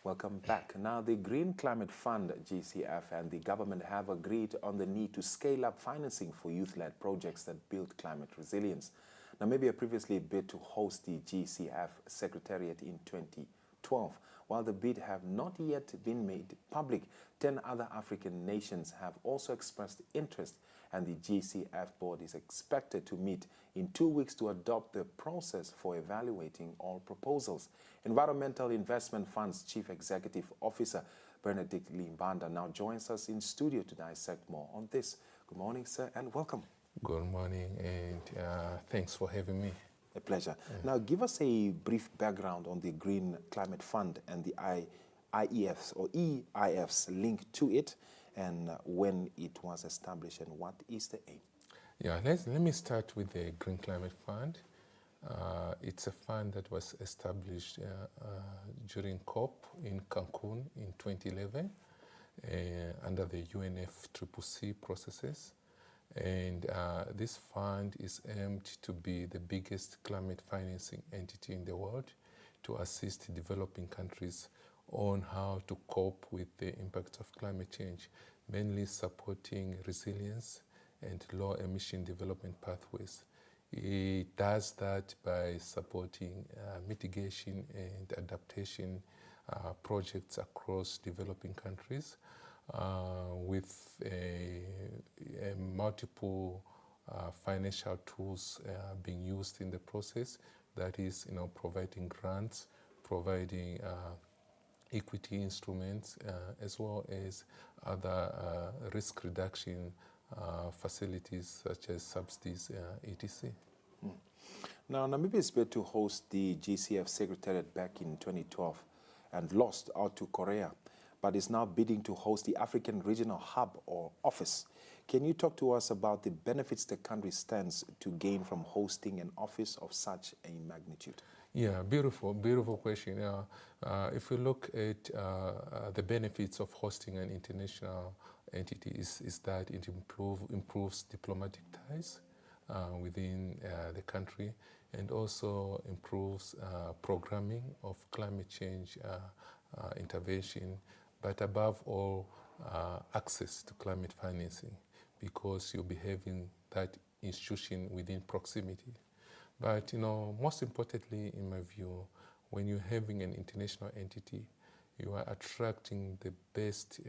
Welcome back. Now, the Green Climate Fund, GCF, and the government have agreed on the need to scale up financing for youth-led projects that build climate resilience. Namibia previously bid to host the GCF Secretariat in 2012. While the bid have not yet been made public, 10 other African nations have also expressed interest, and the GCF Board is expected to meet in 2 weeks to adopt the process for evaluating all proposals. Environmental Investment Fund's Chief Executive Officer, Benedict Libanda, now joins us in studio to dissect more on this. Good morning, sir, and welcome. Good morning, and thanks for having me. A pleasure. Now, give us a brief background on the Green Climate Fund and the IEFs or EIFs linked to it, and when it was established, and what is the aim? Yeah, let me start with the Green Climate Fund. It's a fund that was established during COP in Cancun in 2011 under the UNFCCC processes. And this fund is aimed to be the biggest climate financing entity in the world to assist developing countries on how to cope with the impacts of climate change, mainly supporting resilience and low emission development pathways. It does that by supporting mitigation and adaptation projects across developing countries with multiple financial tools being used in the process. That is, providing grants, providing equity instruments, as well as other risk reduction facilities such as subsidies, etc. Now, Namibia is bid to host the GCF Secretariat back in 2012 and lost out to Korea, but is now bidding to host the African Regional Hub or Office. Can you talk to us about the benefits the country stands to gain from hosting an office of such a magnitude? Yeah, beautiful question. If we look at the benefits of hosting an international entity is that it improves diplomatic ties within the country, and also improves programming of climate change intervention, but above all, access to climate financing, because you'll be having that institution within proximity. But, most importantly, in my view, when you're having an international entity, you are attracting the best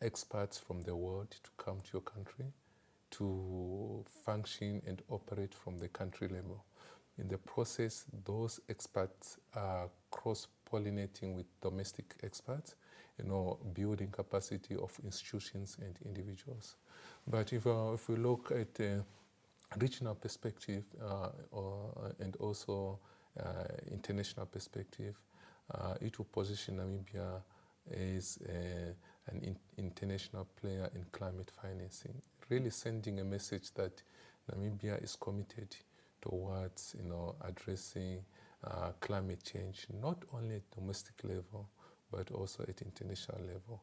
experts from the world to come to your country to function and operate from the country level. In the process, those experts are cross-pollinating with domestic experts, building capacity of institutions and individuals. But if we look at regional perspective and also international perspective, it will position Namibia as an international player in climate financing, really sending a message that Namibia is committed towards addressing climate change, not only at domestic level, but also at international level.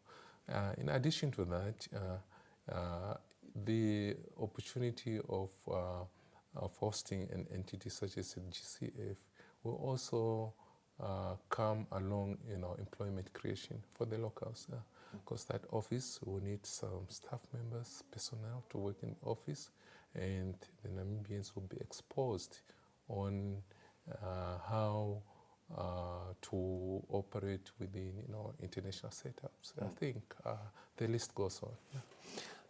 In addition to that, the opportunity of hosting an entity such as a GCF will also come along, employment creation for the locals, because that office will need some staff members, personnel to work in the office, and the Namibians will be exposed on how to operate within international setups. I think the list goes on. Yeah.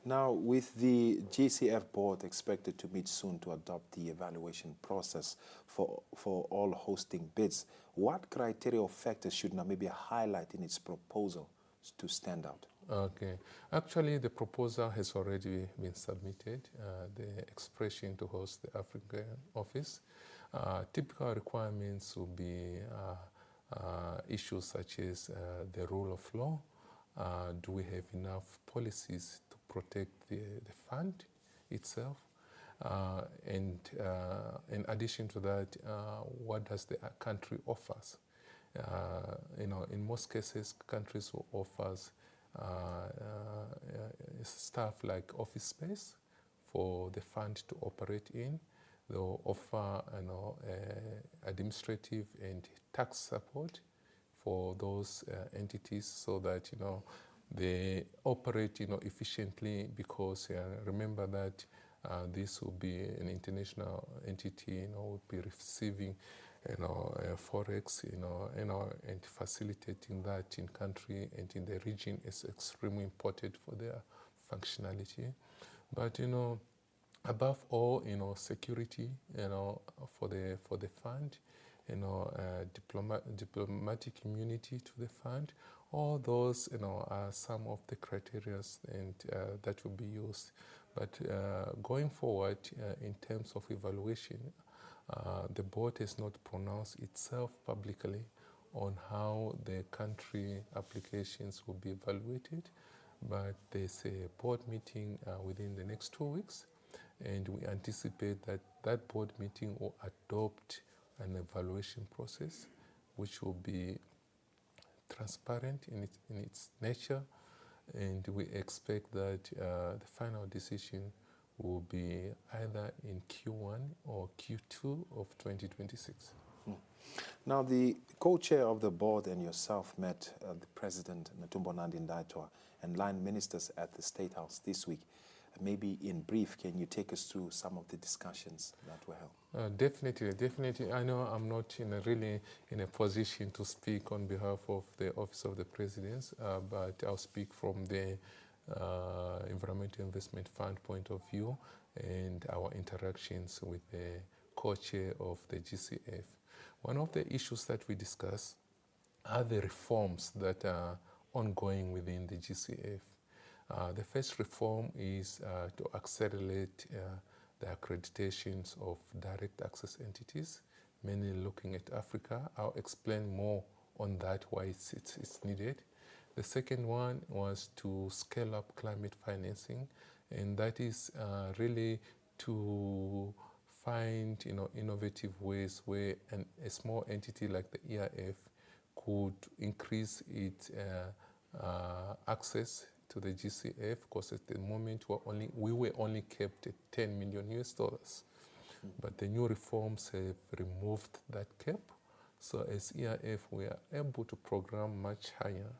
Now, with the GCF board expected to meet soon to adopt the evaluation process for all hosting bids, what criteria or factors should Namibia highlight in its proposal to stand out? Okay. Actually, the proposal has already been submitted, the expression to host the African office. Typical requirements will be issues such as the rule of law. Do we have enough policies to protect the fund itself? And in addition to that, what does the country offers? In most cases, countries will offer stuff like office space for the fund to operate in. They'll offer administrative and tax support for those entities so that, they operate, efficiently, because remember that this will be an international entity, will be receiving, forex, and facilitating that in country and in the region is extremely important for their functionality. But, above all, security, for the fund, diplomatic immunity to the fund. All those, are some of the criteria and that will be used. But going forward, in terms of evaluation, the board has not pronounced itself publicly on how the country applications will be evaluated, but there's a board meeting within the next 2 weeks, and we anticipate that that board meeting will adopt an evaluation process which will be transparent in its nature, and we expect that the final decision will be either in Q1 or Q2 of 2026. Now, the co-chair of the board and yourself met the President Netumbo Nandi-Ndaitwah and line ministers at the State House this week. Maybe in brief, can you take us through some of the discussions that were held? Definitely. I know I'm not really in a position to speak on behalf of the Office of the President, but I'll speak from the Environmental Investment Fund point of view and our interactions with the co-chair of the GCF. One of the issues that we discussed are the reforms that are ongoing within the GCF. The first reform is to accelerate the accreditations of direct access entities, mainly looking at Africa. I'll explain more on that, why it's needed. The second one was to scale up climate financing, and that is really to find innovative ways where a small entity like the EIF could increase its access to the GCF, because at the moment we were only kept at $10 million. But the new reforms have removed that cap. So as EIF, we are able to program much higher,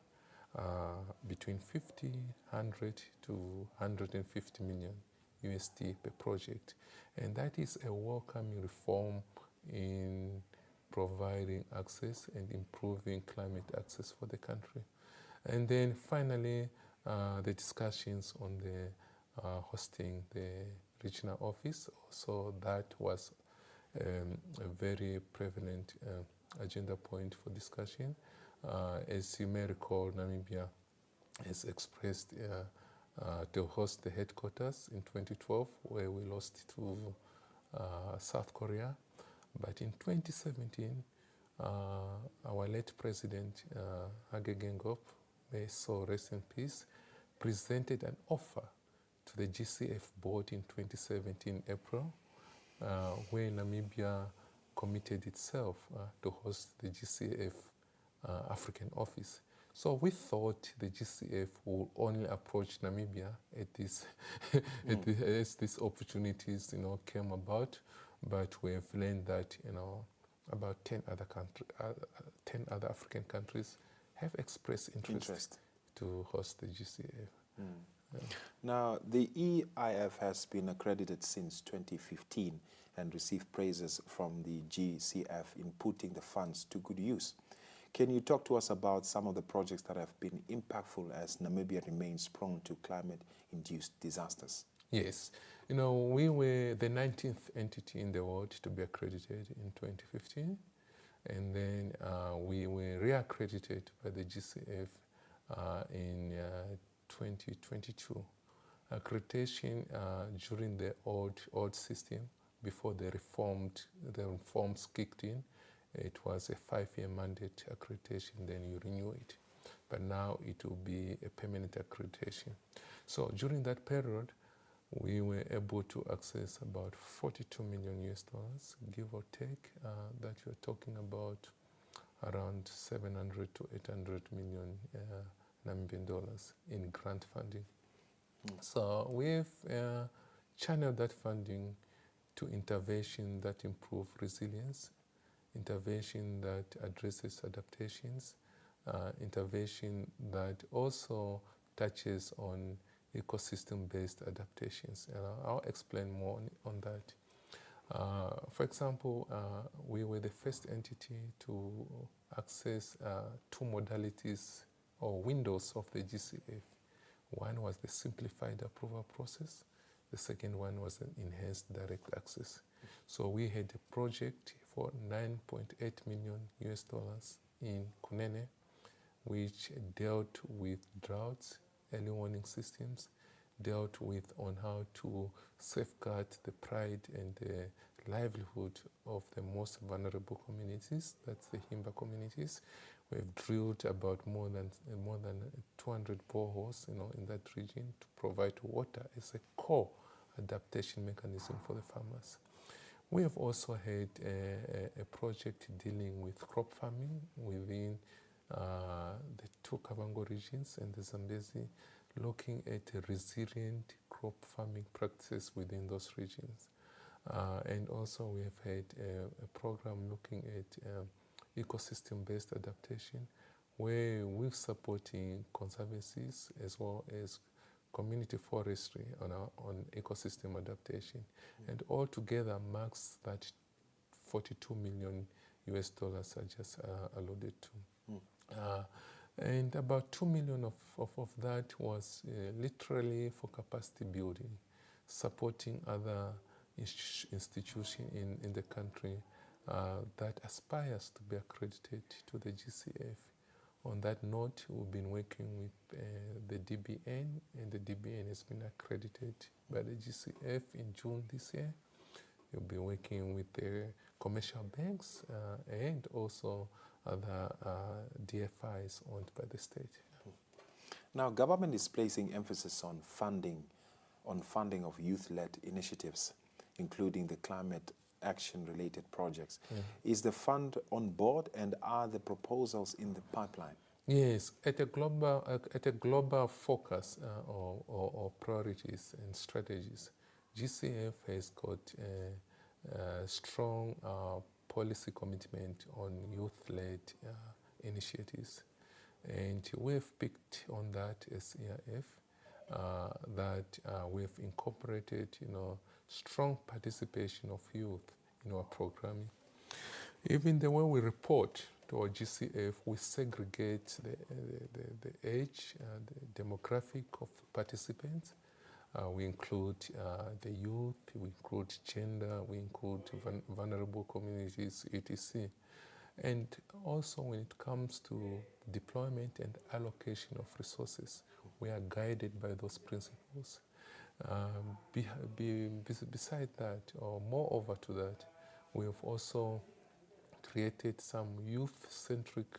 between 50, 100 to 150 million USD per project. And that is a welcoming reform in providing access and improving climate access for the country. And then finally, the discussions on the hosting the regional office. So that was a very prevalent agenda point for discussion. As you may recall, Namibia has expressed to host the headquarters in 2012, where we lost to South Korea. But in 2017, our late president, Hage Geingob, may so rest in peace, presented an offer to the GCF board in 2017 April, where Namibia committed itself to host the GCF African office. So we thought the GCF would only approach Namibia at this, as these opportunities came about, but we have learned that about 10 other African countries have expressed interest to host the GCF. Now, the EIF has been accredited since 2015 and received praises from the GCF in putting the funds to good use. Can you talk to us about some of the projects that have been impactful as Namibia remains prone to climate-induced disasters? Yes. We were the 19th entity in the world to be accredited in 2015. And then we were reaccredited by the GCF in 2022. Accreditation during the old system, before the reforms kicked in, it was a 5-year mandate accreditation, then you renew it. But now it will be a permanent accreditation. So during that period, we were able to access about $42 million, give or take, that you're talking about around 700 to 800 million Namibian dollars in grant funding. So we've channeled that funding to intervention that improve resilience, intervention that addresses adaptations, intervention that also touches on ecosystem-based adaptations. I'll explain more on that. For example, we were the first entity to access two modalities or windows of the GCF. One was the simplified approval process. The second one was an enhanced direct access. So we had a project for $9.8 million in Kunene, which dealt with droughts, early warning systems, dealt with on how to safeguard the pride and the livelihood of the most vulnerable communities, that's the Himba communities. We've drilled about more than 200 boreholes, in that region to provide water as a core adaptation mechanism for the farmers. We have also had a project dealing with crop farming within the two Kavango regions and the Zambezi, looking at resilient crop farming practices within those regions. And also we have had a program looking at ecosystem-based adaptation, where we're supporting conservancies as well as community forestry on ecosystem adaptation. And all together marks that $42 million I just alluded to. And about 2 million of that was literally for capacity building, supporting other institutions in the country that aspires to be accredited to the GCF. On that note, we've been working with the DBN, and the DBN has been accredited by the GCF in June this year. We'll be working with the commercial banks and also other DFIs owned by the state. Now, government is placing emphasis on funding of youth-led initiatives, including the climate action-related projects. Is the fund on board, and are the proposals in the pipeline? Yes, at a global focus or priorities and strategies, GCF has got a strong policy commitment on youth-led initiatives, and we've picked on that as EIF, that we've incorporated, strong participation of youth in our programming. Even the way we report to our GCF, we segregate the age, the demographic of participants. We include the youth, we include gender, we include vulnerable communities, etc. And also when it comes to deployment and allocation of resources, we are guided by those principles. Beside that, or moreover to that, we have also created some youth-centric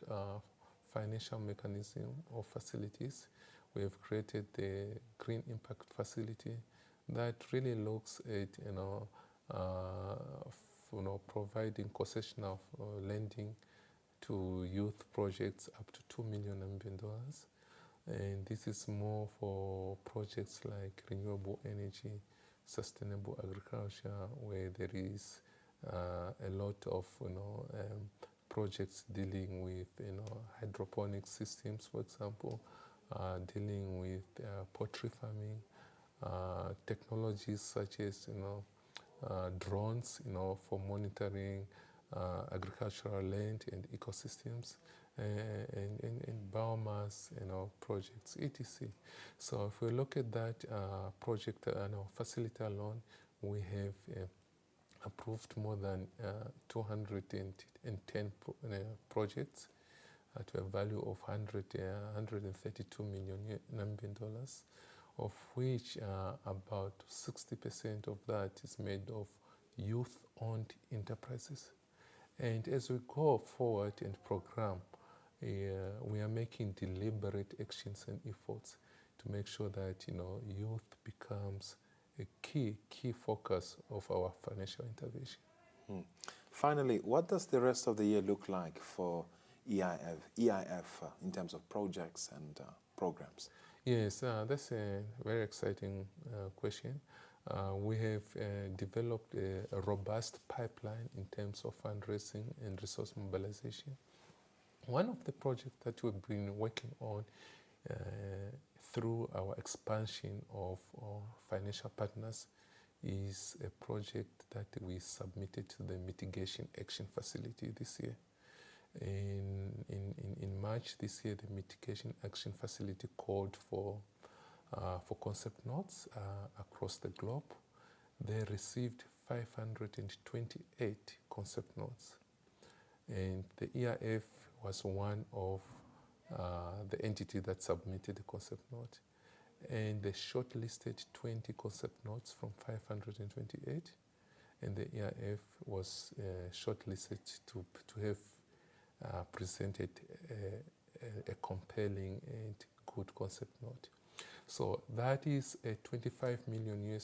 financial mechanism or facilities. We have created the Green Impact Facility that really looks at, providing concessional lending to youth projects up to $2 million Namibian dollars. And this is more for projects like renewable energy, sustainable agriculture, where there is a lot of projects dealing with hydroponic systems, for example, dealing with poultry farming, technologies such as drones, for monitoring agricultural land and ecosystems, and biomass, projects, etc. So if we look at that project facility alone, we have approved more than 210 projects to a value of 132 million Namibian dollars, of which about 60% of that is made of youth-owned enterprises. And as we go forward and program, we are making deliberate actions and efforts to make sure that youth becomes a key focus of our financial intervention. Finally, what does the rest of the year look like for EIF in terms of projects and programs? Yes, that's a very exciting question. We have developed a robust pipeline in terms of fundraising and resource mobilization. One of the projects that we've been working on through our expansion of financial partners is a project that we submitted to the Mitigation Action Facility this year. In March this year, the Mitigation Action Facility called for concept notes across the globe. They received 528 concept notes, and the ERF was one of the entity that submitted the concept note, and they shortlisted 20 concept notes from 528, and the ERF was shortlisted to have presented a compelling and good concept note. So that is a $25 million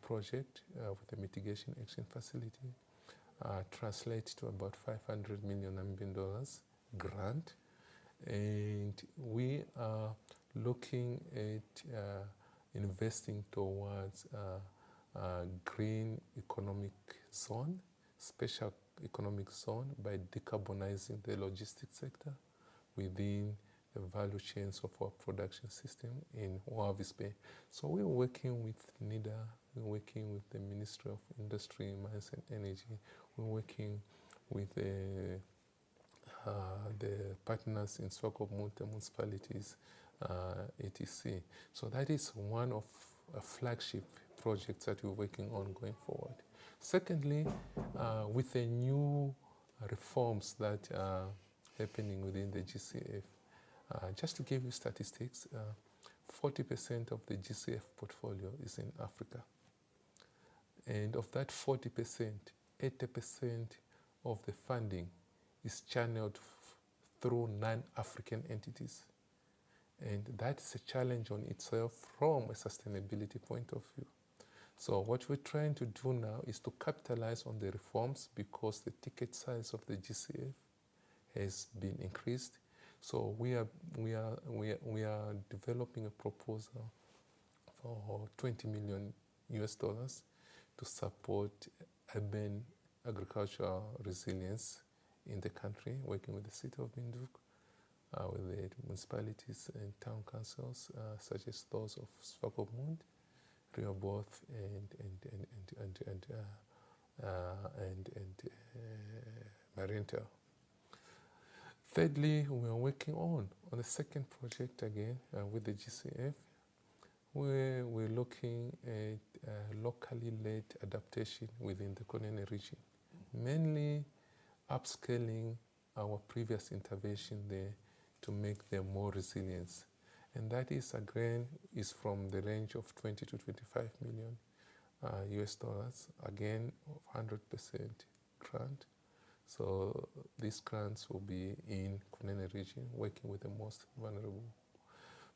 project with the Mitigation Action Facility, translates to about 500 million Namibian dollars grant, and we are looking at investing towards green economic zone, special economic zone, by decarbonizing the logistics sector within the value chains of our production system in Walvis Bay. So we're working with NIDA, we're working with the Ministry of Industry, Mines and Energy, we're working with the partners in Swakopmund, the municipalities, etc. So that is one of a flagship projects that we're working on going forward. Secondly, with the new reforms that are happening within the GCF, just to give you statistics, 40% of the GCF portfolio is in Africa. And of that 40%, 80% of the funding is channeled through non-African entities. And that's a challenge on itself from a sustainability point of view. So what we're trying to do now is to capitalize on the reforms, because the ticket size of the GCF has been increased. So we are developing a proposal for $20 million to support urban agricultural resilience in the country, working with the city of Windhoek, with the municipalities and town councils, such as those of Swakopmund, Rehoboth, and Marintel. Thirdly, we are working on the second project again with the GCF, where we're looking at locally led adaptation within the Kunene region, mainly upscaling our previous intervention there to make them more resilient. And that is, again, is from the range of 20 to 25 million again, 100% grant. So these grants will be in Kunene region, working with the most vulnerable.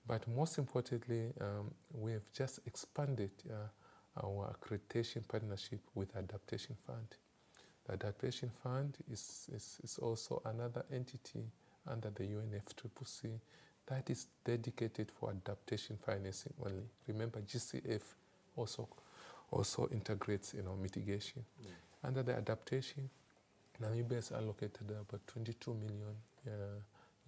But most importantly, we have just expanded our accreditation partnership with Adaptation Fund. The Adaptation Fund is also another entity under the UNFCCC that is dedicated for adaptation financing only. Remember, GCF also integrates mitigation. Under the adaptation, Namibia has allocated about $22 million.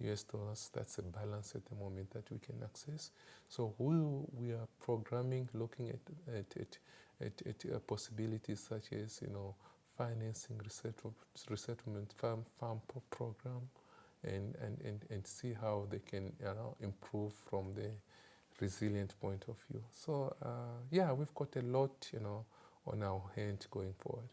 That's a balance at the moment that we can access. So we are programming, looking at possibilities such as financing resettlement farm program, and see how they can improve from the resilient point of view. So yeah, we've got a lot on our hand going forward.